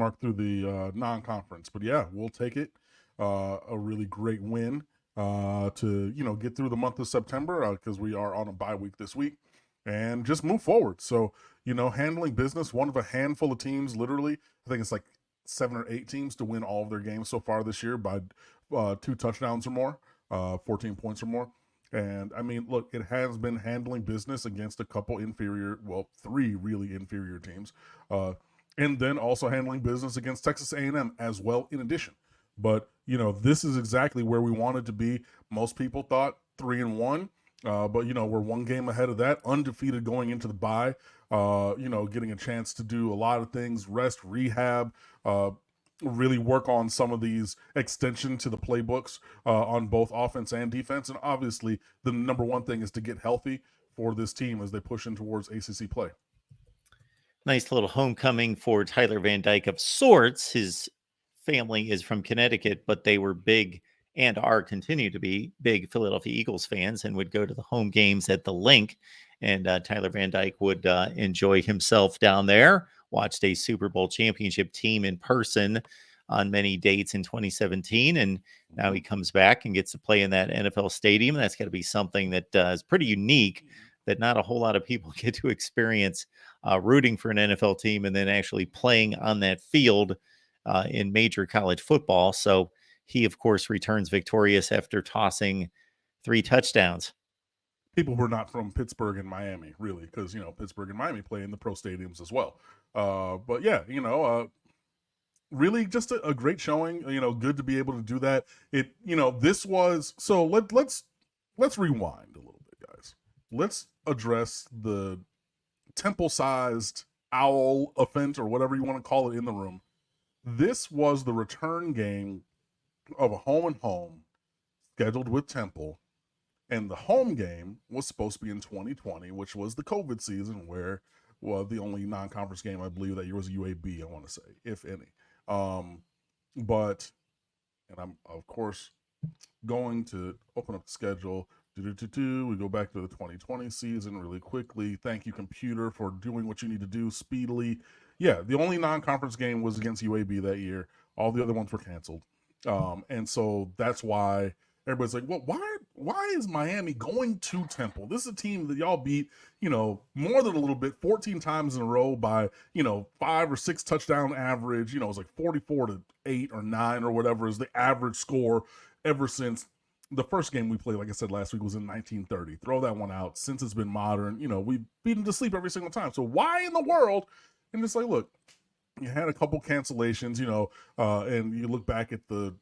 mark through the non-conference. But yeah, we'll take it. A really great win to get through the month of September because we are on a bye week this week and just move forward. So handling business, one of a handful of teams, literally, I think it's like 7 or 8 teams to win all of their games so far this year by 2 touchdowns or more, 14 points or more. And I mean, look, it has been handling business against a couple inferior, well, 3 really inferior teams, and then also handling business against Texas A&M as well in addition. But this is exactly where we wanted to be. Most people thought 3-1, but we're 1 game ahead of that, undefeated going into the bye. Getting a chance to do a lot of things, rest, rehab, really work on some of these extension to the playbooks on both offense and defense. And obviously, the number one thing is to get healthy for this team as they push in towards ACC play. Nice little homecoming for Tyler Van Dyke of sorts. His family is from Connecticut, but they were big and continue to be big Philadelphia Eagles fans and would go to the home games at the Link. And Tyler Van Dyke would enjoy himself down there. Watched a Super Bowl championship team in person on many dates in 2017. And now he comes back and gets to play in that NFL stadium. That's got to be something that is pretty unique that not a whole lot of people get to experience, rooting for an NFL team and then actually playing on that field in major college football. So he, of course, returns victorious after tossing 3 touchdowns. People who are not from Pittsburgh and Miami, really, because, Pittsburgh and Miami play in the pro stadiums as well. But yeah, really just a great showing, good to be able to do that. This was, so let's rewind a little bit, guys. Let's address the temple-sized owl offense or whatever you want to call it in the room. This was the return game of a home scheduled with Temple. And the home game was supposed to be in 2020, which was the COVID season where, the only non-conference game I believe that year was UAB, I want to say, if any. But I'm, of course, going to open up the schedule. We go back to the 2020 season really quickly. Thank you, computer, for doing what you need to do speedily. Yeah, the only non-conference game was against UAB that year. All the other ones were canceled. And so that's why everybody's like, well, why is Miami going to Temple? This is a team that y'all beat, more than a little bit, 14 times in a row by, 5 or 6 touchdown average. It was like 44-8 or 9 or whatever is the average score ever since the first game we played, like I said last week, was in 1930. Throw that one out. Since it's been modern, we've beaten to sleep every single time. So why in the world? And it's like, look, you had a couple cancellations, and you look back at the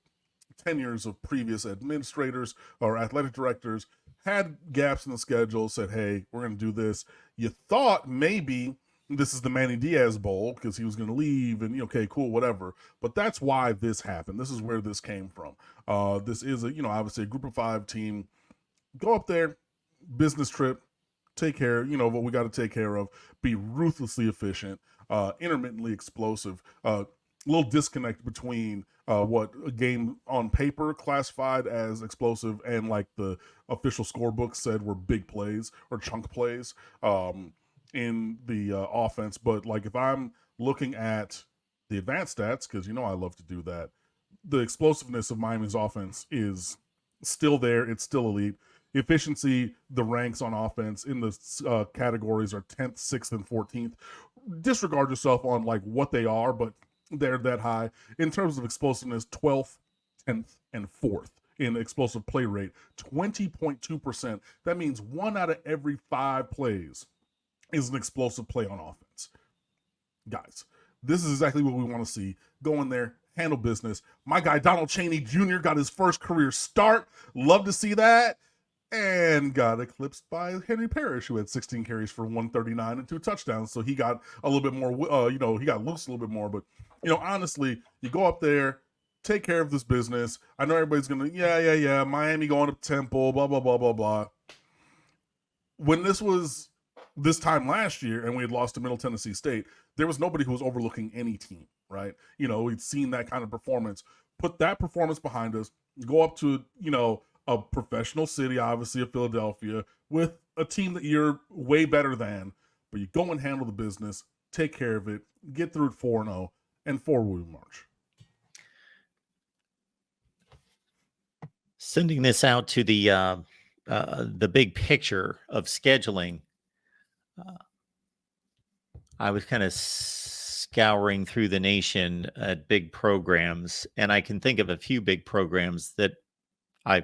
tenures of previous administrators or athletic directors, had gaps in the schedule, said, hey, we're going to do this. You thought maybe this is the Manny Diaz Bowl because he was going to leave and, okay, cool, whatever. But that's why this happened. This is where this came from. This is obviously a group of 5 team. Go up there, business trip, take care, what we got to take care of, be ruthlessly efficient, intermittently explosive, little disconnect between what a game on paper classified as explosive and like the official scorebook said were big plays or chunk plays in the offense. But like if I'm looking at the advanced stats, because I love to do that, the explosiveness of Miami's offense is still there. It's still elite. Efficiency, the ranks on offense in the categories are 10th, 6th, and 14th. Disregard yourself on like what they are, but they're that high. In terms of explosiveness, 12th, 10th, and 4th in explosive play rate, 20.2%. That means 1 out of every 5 plays is an explosive play on offense. Guys, this is exactly what we want to see. Go in there, handle business. My guy Donald Chaney Jr. got his first career start. Love to see that. And got eclipsed by Henry Parrish, who had 16 carries for 139 and 2 touchdowns. So he got a little bit more, he got loose a little bit more. But, honestly, you go up there, take care of this business. I know everybody's going to, yeah, Miami going to Temple, blah, blah, blah, blah, blah. When this was this time last year and we had lost to Middle Tennessee State, there was nobody who was overlooking any team, right? We'd seen that kind of performance. Put that performance behind us, go up to, a professional city, obviously of Philadelphia, with a team that you're way better than, but you go and handle the business, take care of it, get through it 4-0, and 4 will be March. Sending this out to the big picture of scheduling, I was kind of scouring through the nation at big programs, and I can think of a few big programs that I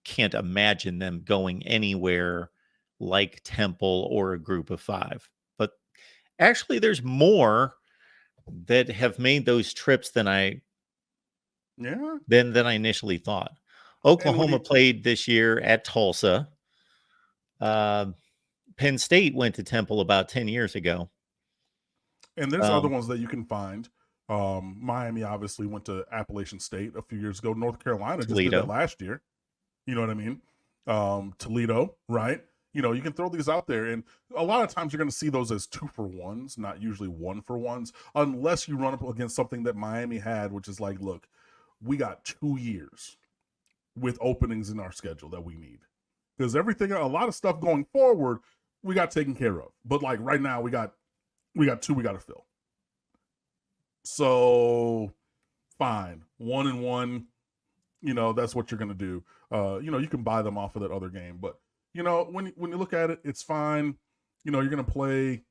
can't imagine them going anywhere like Temple or a Group of Five. But actually, there's more that have made those trips than I initially thought. Oklahoma played this year at Tulsa. Penn State went to Temple about 10 years ago. And there's other ones that you can find. Miami obviously went to Appalachian State a few years ago. North Carolina just did that last year. You know what I mean? Toledo, right? You know, you can throw these out there, and a lot of times you're going to see those as 2-for-1s, not usually 1-for-1s, unless you run up against something that Miami had, which is like, look, we got 2 years with openings in our schedule that we need. Because everything, a lot of stuff going forward, we got taken care of. But like right now, we got 2 we got to fill. So fine, 1 and 1. You know, that's what you're going to do. You know, you can buy them off of that other game. But, you know, when you look at it, it's fine. You know, you're going to play.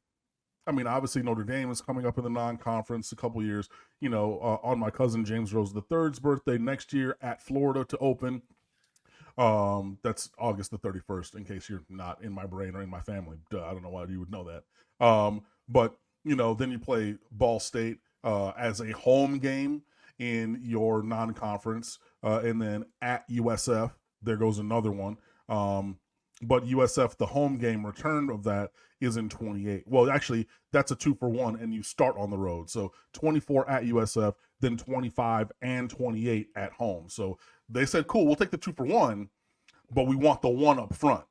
I mean, obviously Notre Dame is coming up in the non-conference a couple years. You know, on my cousin James Rose III's birthday next year at Florida to open. That's August the 31st, in case you're not in my brain or in my family. I don't know why you would know that. But, you know, then you play Ball State as a home game in your non-conference, and then at USF, there goes another one. But USF, the home game return of that is in 28. Well, actually, that's a 2-for-1, and you start on the road. So 24 at USF, then 25 and 28 at home. So they said, cool, we'll take the 2-for-1, but we want the 1 up front.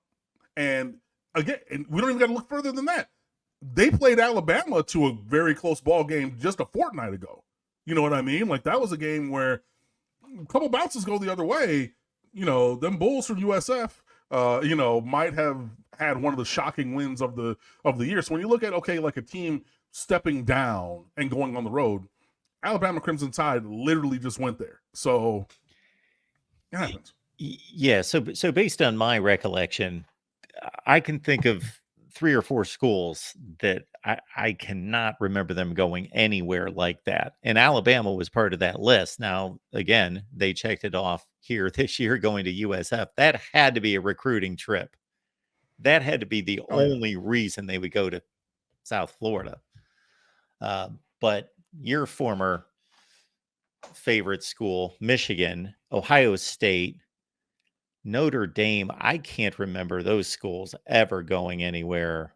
And again, and we don't even got to look further than that. They played Alabama to a very close ball game just a fortnight ago. You know what I mean? Like, that was a game where a couple bounces go the other way. You know, them Bulls from USF, you know, might have had one of the shocking wins of the year. So when you look at, okay, like a team stepping down and going on the road, Alabama Crimson Tide literally just went there. So it happens. Yeah. So based on my recollection, I can think of 3 or 4 schools that I cannot remember them going anywhere like that. And Alabama was part of that list. Now, again, they checked it off here this year going to USF. That had to be a recruiting trip. That had to be the only reason they would go to South Florida. But your former favorite school, Michigan, Ohio State, Notre Dame, I can't remember those schools ever going anywhere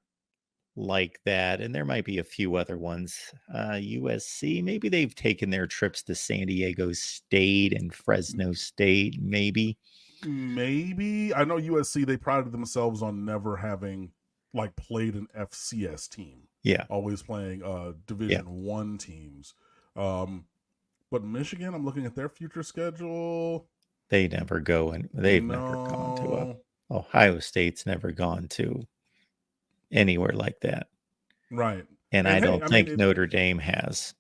like that. And there might be a few other ones. USC, maybe they've taken their trips to San Diego State and Fresno State, maybe. Maybe. I know USC, they prided themselves on never having like played an FCS team. Yeah. Always playing Division 1 teams. But Michigan, I'm looking at their future schedule. They never go, and they've never gone to Ohio State's never gone to anywhere like that. Right. And I don't think Notre Dame has.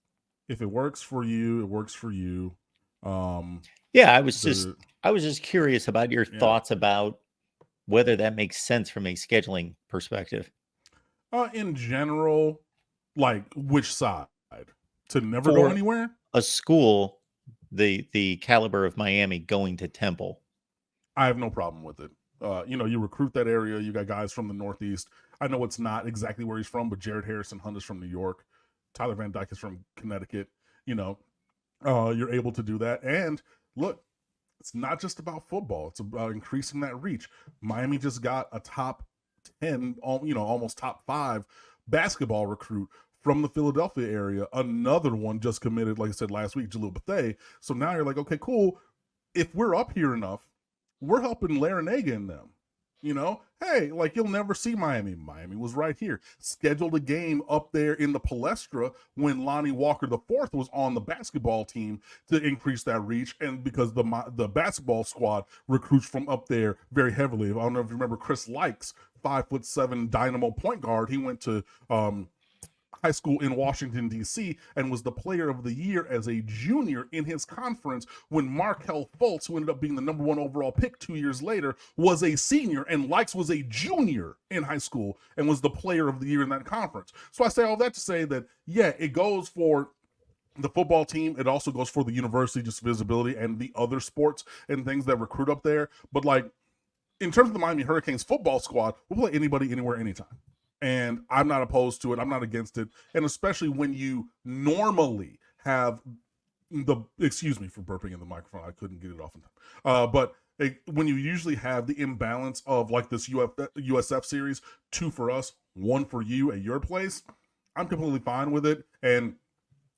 If it works for you, it works for you. Yeah, I was just curious about your thoughts about whether that makes sense from a scheduling perspective. In general, like which side? To never go anywhere? A school the caliber of Miami going to Temple. I have no problem with it. You know, you recruit that area. You got guys from the Northeast. I know it's not exactly where he's from, but Jared Harrison Hunt is from New York. Tyler Van Dyke is from Connecticut. You know, you're able to do that. And look, it's not just about football. It's about increasing that reach. Miami just got a top 10, you know, almost top 5 basketball recruit from the Philadelphia area. Another one just committed, like I said last week, Jalil Bethea. So now you're like, okay, cool. If we're up here enough, we're helping Larinaga and them. You know, hey, like you'll never see Miami. Miami was right here. Scheduled a game up there in the Palestra when Lonnie Walker IV was on the basketball team to increase that reach, and because the basketball squad recruits from up there very heavily. I don't know if you remember Chris Likes, 5'7" dynamo point guard. He went to high school in Washington, D.C., and was the player of the year as a junior in his conference when Markel Fultz, who ended up being the number 1 overall pick 2 years later, was a senior, and Likes was a junior in high school and was the player of the year in that conference. So I say all that to say that, yeah, it goes for the football team. It also goes for the university, just visibility, and the other sports and things that recruit up there. But like, in terms of the Miami Hurricanes football squad, we'll play anybody, anywhere, anytime. And I'm not opposed to it. I'm not against it. And especially when you normally have excuse me for burping in the microphone. I couldn't get it off in time. But when you usually have the imbalance of like this USF series, 2 for us, 1 for you at your place, I'm completely fine with it. And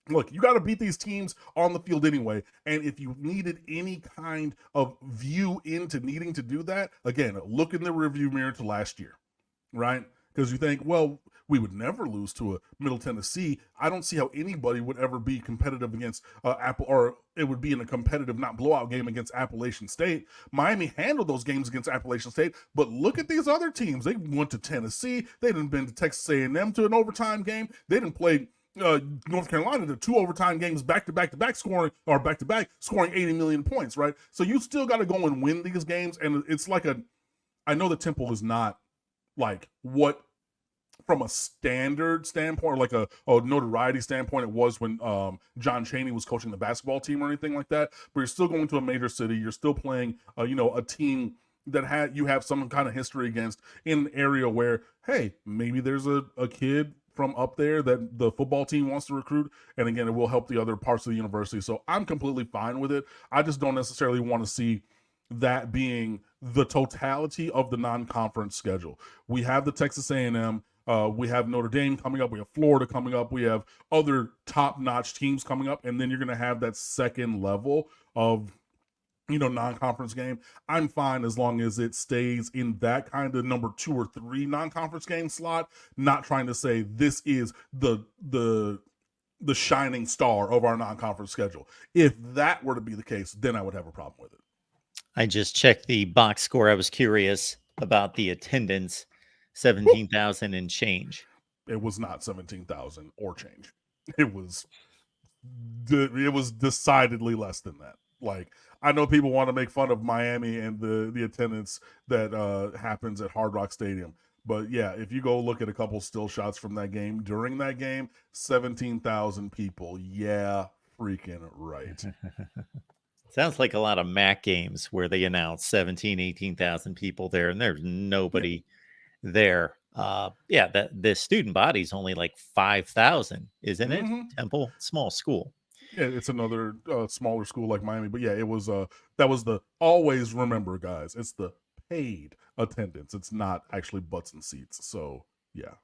look, you got to beat these teams on the field anyway. And if you needed any kind of view into needing to do that, again, look in the rearview mirror to last year, right? Because you think, well, we would never lose to a Middle Tennessee. I don't see how anybody would ever be competitive against Apple, or it would be in a competitive, not blowout game against Appalachian State. Miami handled those games against Appalachian State, but look at these other teams. They went to Tennessee. They didn't been to Texas A&M to an overtime game. They didn't play North Carolina to 2 overtime games back to back scoring 80 million points, right? So you still got to go and win these games. And it's like I know the Temple is not like what from a standard standpoint, like a notoriety standpoint, it was when John Chaney was coaching the basketball team or anything like that. But you're still going to a major city. You're still playing, a team that you have some kind of history against in an area where, hey, maybe there's a kid from up there that the football team wants to recruit. And again, it will help the other parts of the university. So I'm completely fine with it. I just don't necessarily want to see that being the totality of the non-conference schedule. We have the Texas A&M. We have Notre Dame coming up. We have Florida coming up. We have other top-notch teams coming up. And then you're going to have that second level of non-conference game. I'm fine as long as it stays in that kind of number 2 or 3 non-conference game slot, not trying to say this is the shining star of our non-conference schedule. If that were to be the case, then I would have a problem with it. I just checked the box score. I was curious about the attendance, 17,000 and change. It was not 17,000 or change. It was decidedly less than that. Like, I know people want to make fun of Miami and the attendance that happens at Hard Rock Stadium. But yeah, if you go look at a couple still shots from that game, during that game, 17,000 people. Yeah, freaking right. Sounds like a lot of MAC games where they announce 17, 18,000 people there, and there's nobody there. The student body's only like 5,000, isn't it? Mm-hmm. Temple, small school. Yeah, it's another smaller school like Miami. But yeah, it was that was the always remember, guys. It's the paid attendance. It's not actually butts and seats. So yeah.